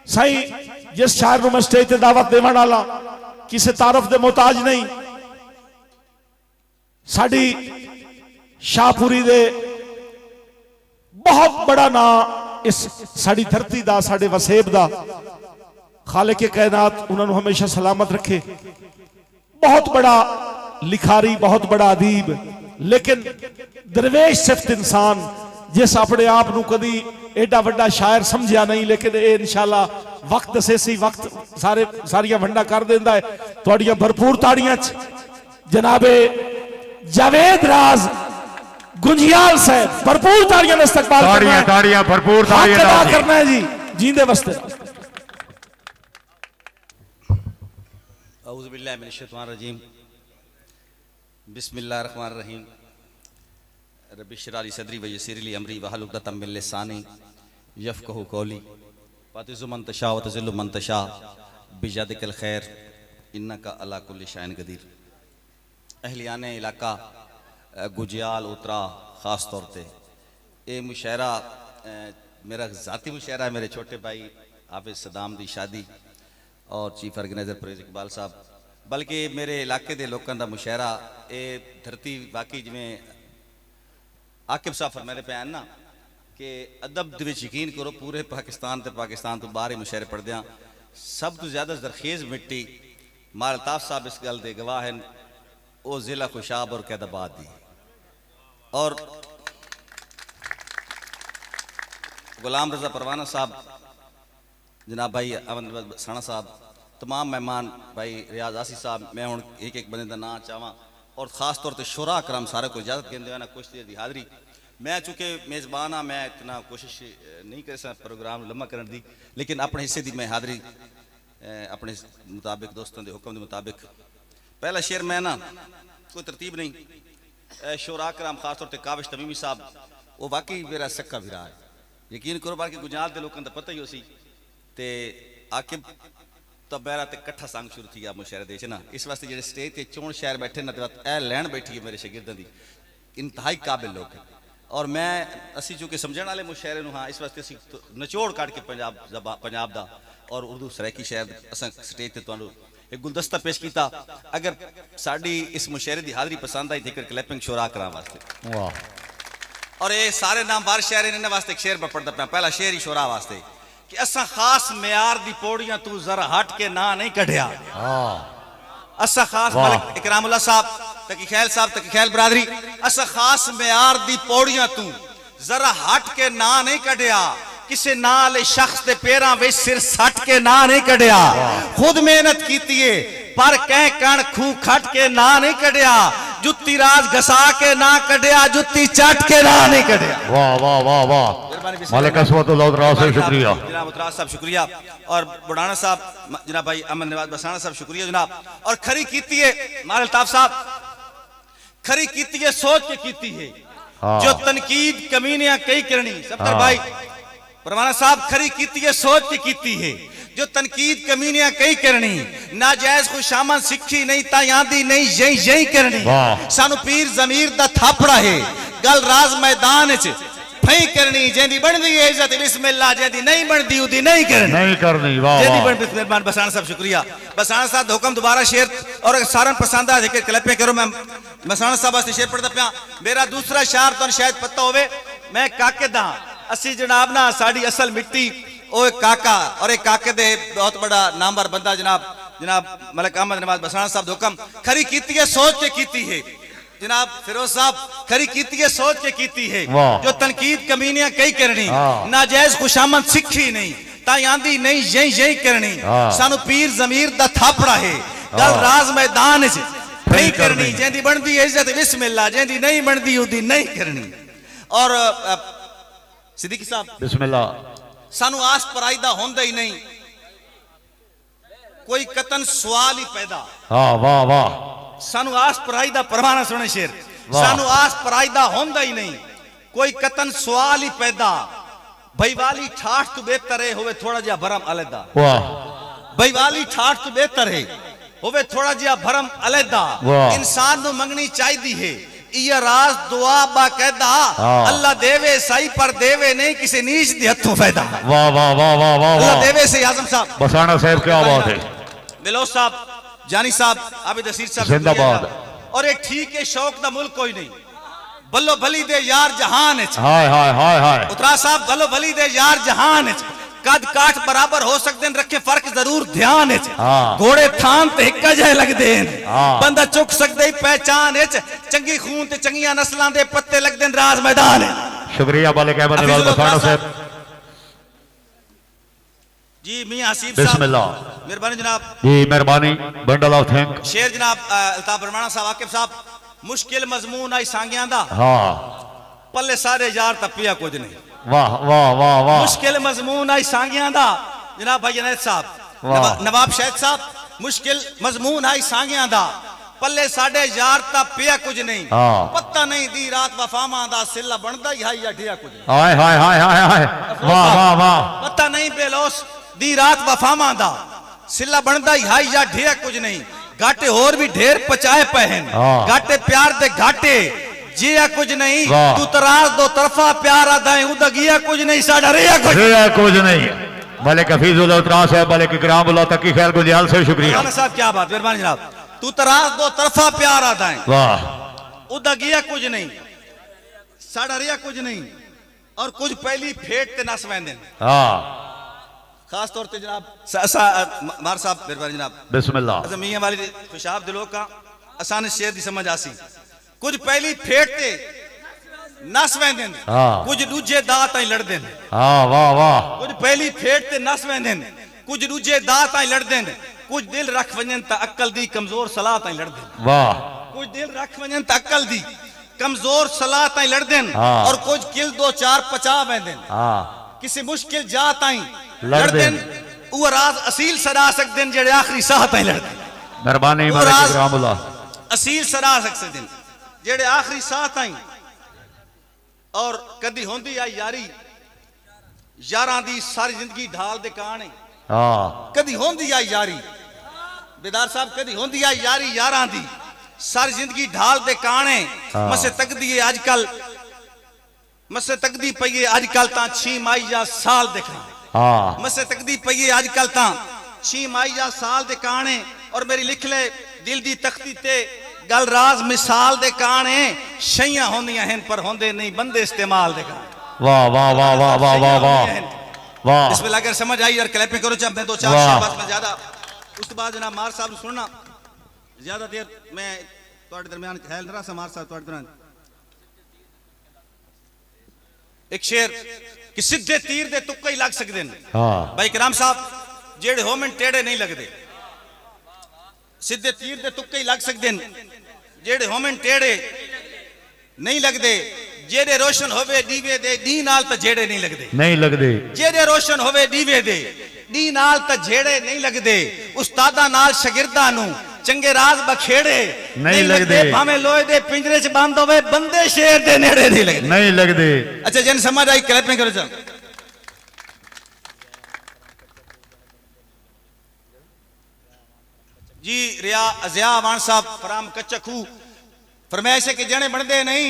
साई जिस शायर नूं मैं स्टेज ते दावत देवन वाला किसी तारफ दे मोहताज नहीं। साडी शाहपुरी दे बहुत बड़ा ना इस साड़ी धरती दा साडे वसेब दा खालिक कायनात उन्होंने हमेशा सलामत रखे। बहुत बड़ा लिखारी बहुत बड़ा अदीब लेकिन दरवेश सिफ्त इंसान जिस अपने आप नूं कदी एडा वड्डा शायर समझिया नहीं लेकिन ये इंशाअल्लाह वक्त दसेसी वक्त सारियां वंडा कर देंदा है। तुहाड़ियां भरपूर ताड़ियां जनाबे जावेद राज गुंजियाल साहब भरपूर ताड़ियां इस्तकबाल ताड़ियां भरपूर ताड़ियां करना है जी जींदे वस्ते। औज़ु बिल्लाहि मिनश शैतानिर रजीम बिस्मिल्लाहिर रहमानिर रहीम रब्बि इश्रह ली सदरी व यस्सिर ली अमरी वहलुल उक़दतम मिन लिसानी यफ़क़हू क़ौली फ़ातिज़ु मन तशा व तुज़िल्लु मन तशा बियदिकल खैर इन्नका अला कुल्लि शैइन क़दीर। अहलियाने इलाका गुजियाल उतरा ख़ास तौर पर ये मुशायरा मेरा ज़ाती मुशायरा है। मेरे छोटे भाई हाफिज़ सदाम दी शादी और चीफ ऑर्गेनाइजर परवेज़ इकबाल साहब बल्कि मेरे इलाके के लोगों का मुशायरा ये धरती वाकई जिमें आकिब साहब फरमाते पे ना कि अदब दे विच यकीन करो पूरे पाकिस्तान तो पाकिस्तान तो बाहर ही मुशायरे पढ़दे हैं। सब तो ज़्यादा जरखेज़ मिट्टी माल अल्ताफ साहब इस गल के गवाह हैं वो ज़िला खुशाब और कैदाबाद दी और गुलाम रज़ा परवाना साहब जनाब भाई अमन बसाना साहब तमाम मेहमान भाई रियाज आसी साहब मैं हूँ एक एक बंदे का नाम चाहवा और ख़ास तौर पर शुरा करम सारे को इजाज़त कहते हैं ना कुछ देर की हाज़री मैं चूँकि मेज़बान हाँ मैं इतना कोशिश नहीं कर सकता प्रोग्राम लम्बा करने दी लेकिन अपने हिस्से की मैं हाज़री अपने मुताबिक दोस्तों के हुक्म के मुताबिक पहला शेर मैं ना कोई तरतीब नहीं शुरा करम खास तौर पर काबिश तमीमी साहब वो वाकई मेरा सक्का भी रहा है यकीन करो बाकी गुजरात के लोगों का पता ही उसी ते आकिब तो मेरा तो कट्ठा संग शुरू थी मुशायरे दे ना इस वास्ते जो स्टेज पर चोण शायर बैठे ना ए लैन बैठी है मेरे शागिर्दों की इंतहाई काबिल लोग हैं और मैं असी चूँकि समझण वाले मुशायरे हाँ इस वास्ते असी नचोड़ काट के पंजाब दा और उर्दू सराइकी शायर अस स्टेज पर तुहानू एक गुलदस्ता पेश किया। अगर साड़ी इस मुशायरे की हाज़री पसंद आई तो एक क्लैपिंग शुरा करा वास्ते और ये सारे नामवार शायर इन्होंने वास्ते एक शेर मैं पढ़ता पाया। पहला शेर ही शुरा वास्ते कि असा खास म्यार दी पौड़ियां तू जरा हट के ना नहीं कढ़िया। असा खास मलिक इकरामुल्लाह साहब तकी खैल साहब तकी खैल बरादरी असा खास म्यार दी पौड़ियां तू जरा हट के ना नहीं कढ़िया किसे नाल शख्स दे पैरां विच सिर सट के ना नहीं कढ़िया खुद मेहनत कीती है पर कह कण खू खट के ना नहीं कढ़िया जुत्ती राज घसा के ना कढ़िया जुत्ती चट के ना नहीं कढ़िया। वाह वाह वाह वाह मालिक असवतुल्लाह साहब शुक्रिया जनाब उतराज साहब शुक्रिया और बुढ़ाना साहब जनाब भाई अमन नवाज बसाना साहब शुक्रिया जनाब और खरी कीती है माल अल्ताफ साहब खरी कीती है सोच के कीती है जो तनकीद कमीनियां कई करनी सफदर भाई परवाना साहब खरी कीती है सोच के कीती है जो तनकीद कमीनियां कई करनी नाजायज खुशामद सिखी नहीं ता यादी नहीं यही यही करनी सानू पीर जमीर दा थापड़ा है गल राज मैदान च फई करनी जेंदी बनदी है इज्जत बिस्मिल्लाह जेंदी नहीं बनदी उदी नहीं करनी वाह जेंदी बन मेहरबान बसाना साहब शुक्रिया बसाना साहब हुक्म दोबारा शेर और सारन पसंद आ देखे क्लैप करो मैं बसाना साहब वास्ते शेर पढ़दा पिया। मेरा दूसरा शायर तो शायद पता होवे मैं काके दा असी जनाब ना साड़ी असल मिट्टी ओ काका और एक काके दे बहुत बड़ा नामवर बंदा जनाब मलिक अहमद नवाज बसाना साहब हुक्म खरी कीती है सोच के कीती है जनाब फिरोज साहब खरी कीती है सोच के कीती है जो तनकीद कमीनियां कई करनी नाजायज खुशामद सिखी नहीं ता यादी नहीं यही यही करनी सानू पीर जमीर दा थापड़ा है गल राज मैदान च नहीं करनी जेंदी बनदी है इज्जत बिस्मिल्लाह जेंदी नहीं बनदी उदी नहीं करनी। और सिद्दीकी साहब बिस्मिल्लाह सानू आस पराईदा होंदा ही नहीं कोई कतन सवाल ही पैदा वाह वाह सानू आस पराईदा परवाना सुने शेर सानू आस पराईदा होंदा ही नहीं कोई कतन सवाल ही पैदा भाई वाली ठाठ तो बेहतर है होवे थोड़ा जिहा भरम अलहदा भाई वाली ठाठ तो बेहतर है होवे थोड़ा जिहा भरम अलहदा इंसान नू मंगनी चाहिदी है ये राज दुआ बाकायदा अल्लाह देवे सही पर देवे नहीं किसी नीच दे हथों फायदा। वाह वाह वाह वाह वाह अल्लाह वाह। देवे से आजम साहब बसाना साहब क्या बात है। बिलोच साहब, जानी साहब, आबिद असीर साहब जिंदाबाद। और एक ठीक है शौक दा मुल्क कोई नहीं। बल्लो भली दे यार जहान है। हाय हाय हाय हाय। उतरा साहब बल्लो भली दे यार जहान है। कद काठ बराबर हो सकते हैं, रखे फर्क जरूर ध्यान है। घोड़े थान ते हिक्का जाए लगदे हैं, बंदा चुक सकदे ही पहचान है। चंगी खून ते चंगियां नस्लां दे पत्ते लगदे हैं राज मैदान है। शुक्रिया मालिक अहमद नवाज बसाना साहब जी। मियां हसीब साहब बिस्मिल्लाह। मेहरबानी जनाब जी मेहरबानी बंडल ऑफ थैंक। शेर जनाब अल्ताफ बरमाना साहब आकिब साहब। मुश्किल मजमून आई सांगियां दा पल्ले सारे यार तपिया कुछ नहीं। वाह वाह वाह वाह। मुश्किल मजमून आई सांगियां दा जनाब भाई जुनैद साहब नवाब शहद साहब। मुश्किल मजमून आई सांगियां दा पल्ले साडे यार तपिया कुछ नहीं। पत्ता नहीं दी रात वफामा दा सिला बनदा ही हाई अठिया कुछ नहीं। हाय हाय हाय हाय हाय। वाह वाह वाह। पत्ता नहीं बेलोस दी रात वफामा दा सिला बनदा ही हाई या ढेर कुछ नहीं। घाटे और भी ढेर पचाए पे हैं। घाटे प्यार दे घाटे जिया कुछ नहीं। तू तराज दो तरफा प्यार आदाए उदा गिया कुछ नहीं साडा रिया कुछ नहीं। मलिक हफीजुल उतरास है मलिक इकरामुल्लाह तकी खैर गुलजाल से शुक्रिया साहब। क्या बात मेहरबानी जनाब। तू तराज दो तरफा प्यार आदाए वाह उदा गिया कुछ नहीं साडा रिया कुछ नहीं। और कुछ पहली फेट ते नस वेंदे। खास तौर पे जनाब मार साहब मेहरबानी जनाब बिस्मिल्लाह। मियां वाली खुशाब दिलों का आसान शेर दी समझ आसी। कुछ पहली फेट ते नस वेंदे कुछ दूजे दात आई लड़दे। वाह वाह। कुछ पहली फेट ते नस वेंदे कुछ दूजे दात आई लड़दे। कुछ दिल रख वंजन ता अक्ल दी कमजोर सलाह ताई लड़दे। वाह। कुछ दिल रख वंजन ता अक्ल दी कमजोर सलाह ताई लड़दे। और कुछ किल दो चार पचा वेंदे किसी मुश्किल जात आई लड़दे। वो राज असील सदा सकदे जेड़े आखिरी साह ताई लड़दे। मेहरबानी मलिक इकरामुल्लाह। असील सदा सकदे जेड़े आखिरी साह ताई। और कदी होंदी आई यारी यारां दी सारी जिंदगी ढाल दे कहानी। कदी होंदी आई यारी बेदार साहब कदी होंदी आई यारी यारां दी सारी जिंदगी ढाल दे कहानी। मसे तकदी है आजकल मसे तकदी पई है आजकल ता 6 माई या साल देखा। मसे तकदी पई है आजकल ता 6 माई या साल दे कहानी। और मेरी लिख ले दिल दी तख्ती ते गल राज मिसाल दे कहानी। शैयां होंदियां हैं पर होंदे नहीं बंदे इस्तेमाल दे कहानी। वाह वाह वाह वाह वाह वाह वाह वाह। इसमें अगर समझ आई और क्लैपिंग करो चाहे दो चार शेर बस में ज्यादा उस बाद जनाब मार साहब सुनना ज्यादा देर मैं ਤੁਹਾਡੇ दरमियान है ना सा मार साहब ਤੁਹਾਡੇ दरमियान एक शेर कि सीधे तीर दे तुक्के ही लग सकते हैं। भाई कराम साहब जेड़े होमन टेढ़े नहीं लगते। सीधे तीर दे तुक्के ही लग सकते हैं जेड़े होमन टेढ़े नहीं लगते। जेड़े रोशन होवे दीवे दे दी नाल ता जेड़े नहीं लगते। जेड़े रोशन होवे दीवे दे दी नाल ता जेड़े नहीं लगते। उस्तादा नाल शागिर्दां नू चंगे राज बखेड़े नहीं लगते। भाਵੇਂ लोहे दे पिंजरे च बंद होवे बंदे शेर दे नेड़े नहीं लगते। अच्छा जन समझ आई क्लैपिंग करो जा। जी रिया अजिया वान साहब फराम कच्चा खू फरमाइश है कि जने बनदे नहीं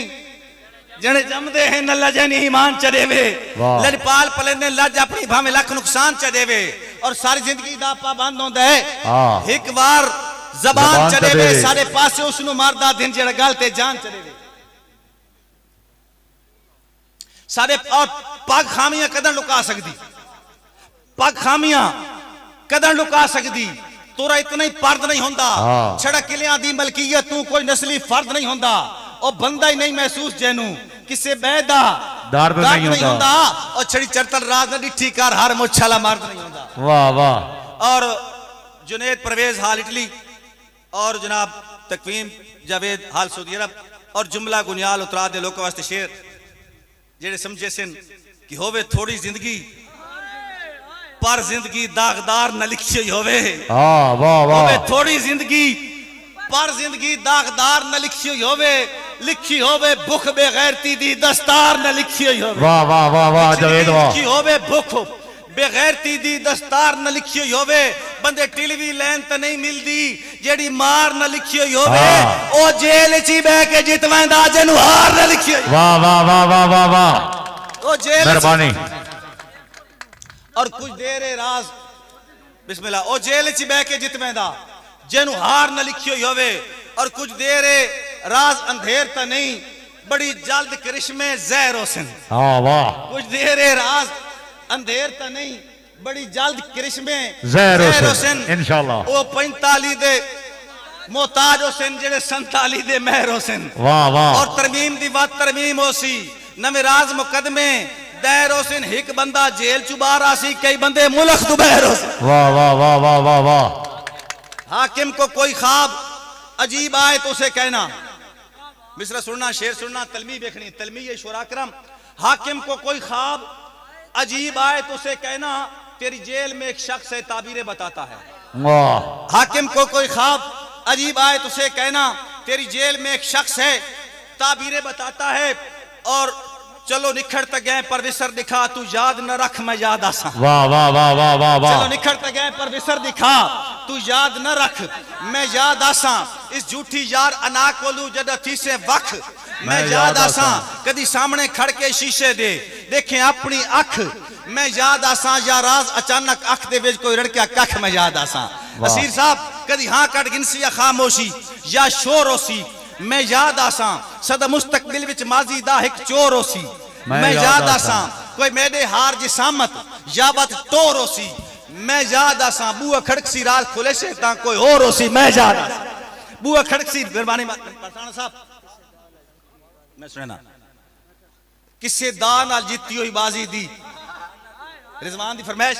जने जमदे हैं न लजन ईमान च देवे। लजपाल पलेंदे लज अपनी भाਵੇਂ लख नुकसान च देवे। और सारी जिंदगी दा पाबंद होंदा है एक बार जबान च देवे सारे पासे उसनु मारदा दिन जेड़ा गल ते जान च देवे। सारे और पग खामियां कदर लुका सकदी पग खामियां कदर लुका सकदी। तोरा इतना ही पर्द नहीं होंदा छड़ा किलियां दी मलकियत तू कोई नस्ली फर्द नहीं होंदा। और बंदा ही नहीं महसूस जैनू किसे बैदा दर्द नहीं होंदा। और छड़ी चरतल राज न डिठी कर हर मुछाला मर्द नहीं होंदा। वाह वाह। और जुनैद परवेज हाल इटली और जनाब तकवीम जावेद हाल सऊदी अरब और जुमला गुनियाल उतरा दे लोगों वास्ते शेर जेड़े समझे सिन कि होवे थोड़ी जिंदगी पर जिंदगी दागदार न लिखी होवे। वाह वाह वाह। थोड़ी जिंदगी पर जिंदगी दागदार न लिखी होवे लिखी होवे भूख बेगैरती दी दस्तार न लिखी होवे। वाह वाह वाह वाह जावेद वाह। लिखी होवे भूख बेगैरती दी दस्तार न लिखी हुई होवे बंदे टिलवी लैन तो नहीं मिलदी जेड़ी मार न लिखी हुई होवे ओ जेल च ही बह के जितवेंदा जिन्नू हार न लिखी हुई। वाह वाह वाह वाह वाह वाह, ओ जेल मेहरबानी। और कुछ देर राज बिस्मिल्लाह ओ जेल च बह के जितवेंदा जिन्नू हार न लिखी हुई होवे और कुछ देर राज अंधेर तो नहीं बड़ी जल्द करिश्मे ज़हर हुसैन। हाँ वाह, कुछ देर राज अंधेर तो नहीं बड़ी जल्द करिश्मे ज़हर हुसैन हुसैन इंशाअल्लाह। ओ 45 दे मोहताज हुसैन जेड़े 47 दे मेहर हुसैन। वाह वाह, और तरमीम दी बात तरमीम होसी नवे राज मुकदमे दैर हुसैन एक बंदा जेल चु बाहर आसी कई बंदे मुल्क तो बहर हुसैन। वाह वाह वाह वाह वाह वाह। हाकिम को कोई ख्वाब अजीब आए तो उसे कहना मिसरा सुनना शेर सुनना तलमी देखनी तलमी ये शुरा करम। हाकिम को कोई ख्वाब अजीब आए तो उसे कहना तेरी जेल में एक शख्स है ताबीरें बताता है। वाह, हाकिम को कोई ख्वाब अजीब आए तो उसे कहना तेरी जेल में एक शख्स है ताबीरें बताता है और चलो निखर तक गए पर विसर दिखा तू याद न रख मैं याद आसा। वाह वाह वाह वाह वाह वाह। चलो निखर तक गए पर विसर दिखा तू याद न रख मैं याद आसा इस झूठी यार अना कोलू जद थी से वख मैं याद आसा कदी सामने खड़ के शीशे दे देखें अपनी अख मैं याद आसा या राज अचानक अख दे विच कोई रड़किया कख मैं याद आसा। असीर साहब कदी हाँ कट गिनसी या खामोशी या शोर होसी मैं याद आसा सदा मुस्तकबिल विच माजी दा एक चोर होसी मैं याद आसा कोई मेरे हार जिसामत या बात टोर होसी मैं याद आसा बुआ खड़कसी रात खुले से ता कोई और होसी मैं याद आसा बुआ खड़कसी मेहरबानी पठान साहब मैं सुनना किसे दा नाल जीती हुई बाजी दी रिजवान दी फरमाइश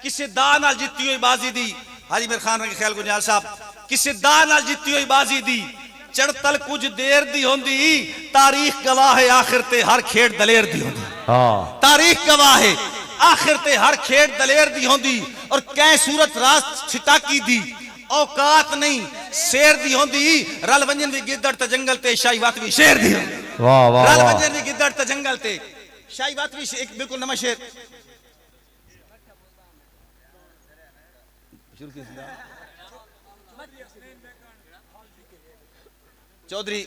किसे दा नाल जीती हुई बाजी दी हाजी मेर खान के ख्याल गुजराल साहब किसे दा नाल जीती हुई बाजी दी चढ़तल कुछ देर दी होंदी तारीख गवाह है आखिर ते हर खेड़ दलेर दी होंदी। हाँ, तारीख गवाह है आखिर ते हर खेड़ दलेर दी होंदी और कै सूरत रात छिटाकी दी औकात नहीं शेर दी होंदी रल वंजन भी गिद्दड़ ते जंगल ते शाही बात भी शेर दी होंदी। वाह वाह रल वाह, वंजन भी गिद्दड़ ते जंगल ते शाही बात भी एक बिल्कुल नवा शेर चौधरी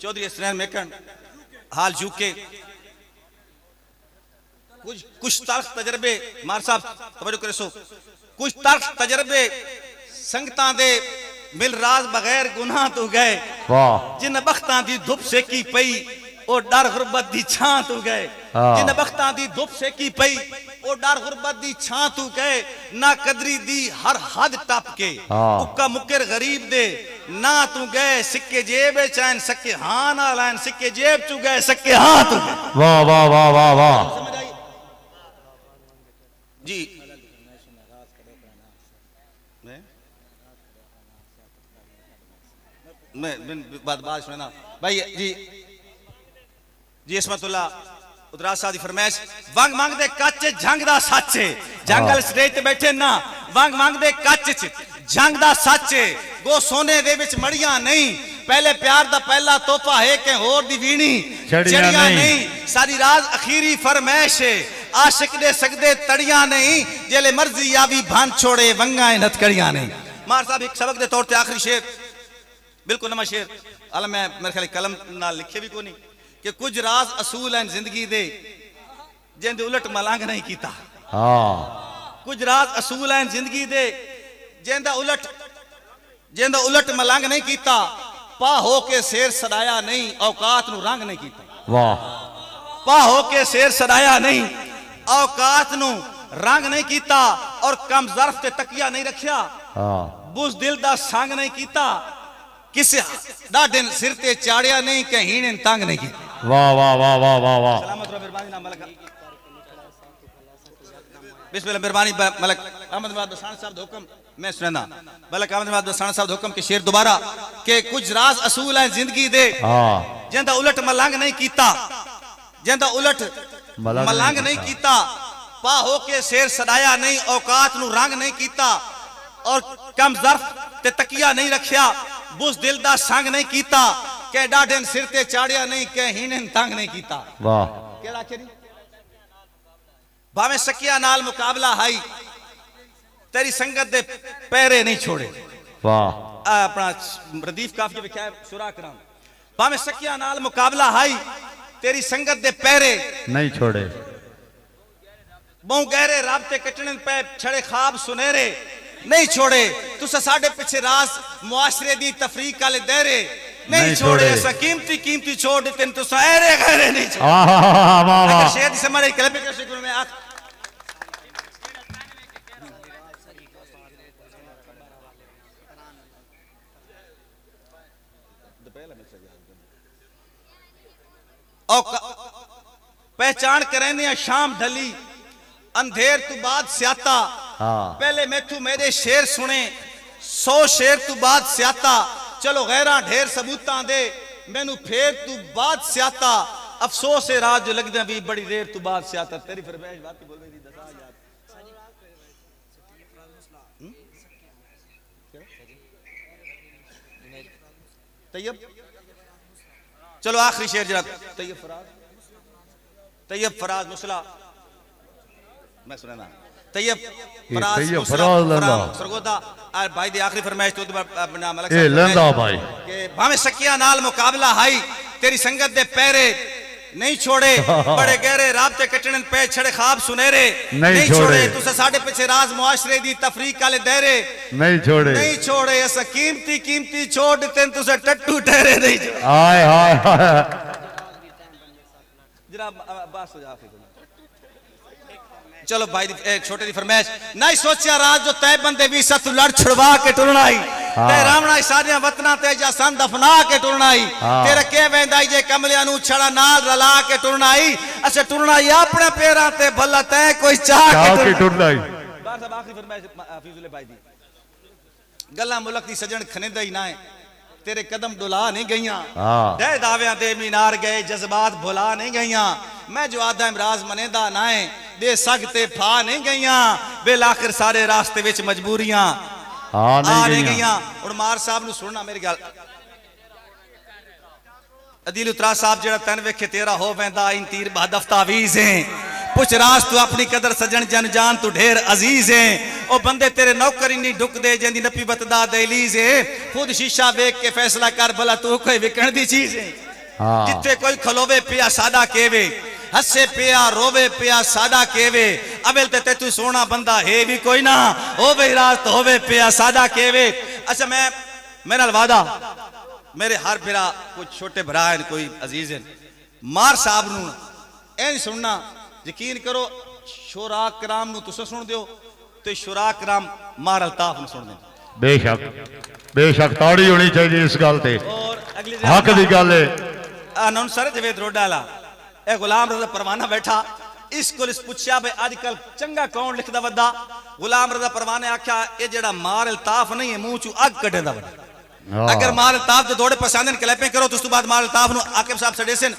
चौधरी हसनैन मेकन हाल झुके कुछ तल्ख तजर्बे मार साहब तवज्जो करे सो कुछ तल्ख तजर्बे संगतां दे मिल राज बगैर गुनाह तो गए वाह, जिन बख्तां दी धुप सेकी पई ओ डर गुरबत दी छां तू गए जिन बख्तां दी धुप सेकी पई ओ डर गुरबत दी छां तू गए ना कदरी दी हर हद टप के उक्का मुकर गरीब दे ना तू गए सिक्के जेब चैन सके हां ना लाइन सिक्के जेब चू गए सके हां तू वाह वाह वाह वाह वाह। समझ आई जी मैं बात सुनना भाई जी जी इसमतुल्ला उदरा साहब दी फरमाइश वंग मंग दे कच्च जंग दा सच है जंगल स्टेज ते बैठे ना वंग मंग दे कच्च च जंग दा सच है गो सोने दे विच मड़ियां नहीं पहले प्यार दा पहला तोहफा है के होर दी वीणी चढ़ियां नहीं सारी राज अखीरी फरमाइश है आशिक दे सकदे तड़ियां नहीं जेले मर्जी आवी भान छोड़े वंगा नतकड़ियां नहीं। मार साहब एक सबक दे तौर ते आखिरी शेर बिल्कुल नमा शेर अल मैं मेरे ख्याल कलम नाल लिखे भी कोनी कि कुछ राज असूल हैं जिंदगी दे जिंदे उलट मलंग नहीं कीता। हाँ, कुछ राज असूल हैं जिंदगी दे जिंदा उलट मलंग नहीं कीता पा हो के शेर सदाया नहीं औकात नु रंग नहीं कीता। वाह, पा हो के शेर सदाया नहीं औकात नु रंग नहीं कीता और कम ज़र्फ ते तकिया नहीं रखिया बुज दिल दा संग नहीं कीता किसे डाडे सिर ते चाड़िया नहीं कहीं तंग नहीं कीता। वाह वाह वाह वाह वाह वाह। सलामत रहो मेहरबानी ना मलक बिस्मिल्लाह मेहरबानी मलक अहमदाबाद बसाना साहब हुक्म मैं सुनना मलक अहमदाबाद बसाना साहब हुक्म के शेर दोबारा के कुछ राज असूल हैं जिंदगी दे जिंदा उलट मलंग नहीं कीता जिंदा उलट मलंग नहीं कीता पा हो के शेर सदाया नहीं औकात नु रंग नहीं कीता और कम ज़र्फ ते तकिया नहीं रखिया बुज दिल दा संग नहीं कीता के डाढे सिर ते चाड़िया नहीं के हीने तंग नहीं कीता। वाह, केड़ा आखे नहीं भावें सकिया नाल मुकाबला हाई तेरी संगत दे पैरे नहीं छोड़े। वाह अपना रदीफ काफी लिखा है शुरा कराम, भावें सकिया नाल मुकाबला हाई तेरी संगत दे पैरे नहीं छोड़े। बहु गहरे राबते कटने पे छड़े ख्वाब सुनहरे नहीं छोड़े। तुसा साडे पीछे रास मुआशरे दी तफरीक वाले दहरे नहीं छोड़े। ऐसा कीमती कीमती छोड़ देते तुसा ऐरे गहरे नहीं छोड़े। अगर शेर से हमारे क्लब के शुक्र में आख पहचान करें शाम ढली अंधेर तू बाद स्याता। पहले मैथू मेरे शेर सुने 100 शेर तू बाद स्याता। चलो गैरा ढेर सबूता दे मैनू फेर तू बाद स्याता। अफसोस है रात जो लगदे भी बड़ी देर तू बाद स्याता। तेरी फरमाइश बात बोल रही दसा यार तैयब। चलो आखिरी शेर जरा तैयब फराज मुसला मैं सुना ना तैयब फराज सरगोदा और भाई दी आखिरी फरमाइश तो अपना मलक ए लंदा भाई के भावे सकिया नाल मुकाबला हाई तेरी संगत दे पैरे नहीं छोड़े। बड़े गहरे राबते कटने पे छड़े ख्वाब सुनहरे नहीं छोड़े। तुसे साडे पीछे राज मुआशरे दी तफरीक वाले दहरे नहीं छोड़े। ऐसा कीमती कीमती छोड़ देते तुसे टट्टू ठहरे नहीं छोड़े। हाय हाय जनाब अब्बास हो जा। चलो भाई एक छोटे दी फरमाइश नहीं सोचा राज जो तय बंदे भी सत लड़ छुड़वा के टुरनाई ते रामना सारिया वतना ते जा सन दफना के टुरनाई तेरे के वेंदाई जे कमलिया नु छड़ा नाल रला के टुरनाई। अच्छा टुरनाई अपने पैरां ते भला तय कोई चाह के टुरनाई। बार साहब आखिरी फरमाइश हफीजुल्लाह भाई दी गल्ला मुल्क दी सजन खनेदा ही ना है तेरे कदम डुला नहीं गईयां। दे दावियां दे मीनार गए जज्बात भुला नहीं गईयां। मैं जो आदा इमराज मनेदा ना है दे सकते फा नहीं गईयां। बेल आखिर सारे रास्ते विच मजबूरियां आ नहीं गईयां। और मार साहब नु सुनना मेरी गल अदील उतरा साहब जेड़ा तन वेखे तेरा हो वेंदा इन तीर बहदफ तावीज़ है। पुछ रास तू अपनी कदर सजन जन जान तू ढेर अजीज है। ओ बंदे तेरे नौकर इन्नी ढुक दे जेंदी नपी बतदा दहलीज है। खुद शीशा वेख के फैसला कर भला तू कोई विकण दी चीज है। जिथे कोई खलोवे पिया सादा केवे हसे पिया रोवे पिया सादा केवे। अबेल ते तू सोना बंदा है भी कोई ना होवे रात होवे पिया सादा केवे। अच्छा मैं मेरे वादा मेरे हर भरा कुछ छोटे भरा हैं कोई अजीज हैं मार साहब नू ऐ सुनना यकीन करो शुरा कराम नू तुसे सुन दियो तो शुरा कराम मार अल्ताफ नू सुन दे। बेशक ताड़ी होनी चाहिए इस गल ते और अगली हक दी गल है। अनौंसर जवेद रोडाला ए गुलाम रजा परवाना बैठा इसको इस पूछया भाई आजकल चंगा कौन लिखदा वदा। गुलाम रजा परवाने आख्या ए जेड़ा मार अल्ताफ नहीं है मुंह चू अग कढेदा वदा। अगर मार अल्ताफ जो दौड़े पसंद क्लैपिंग करो तो उस तो बाद मार अल्ताफ नू आकिब साहब सडेसन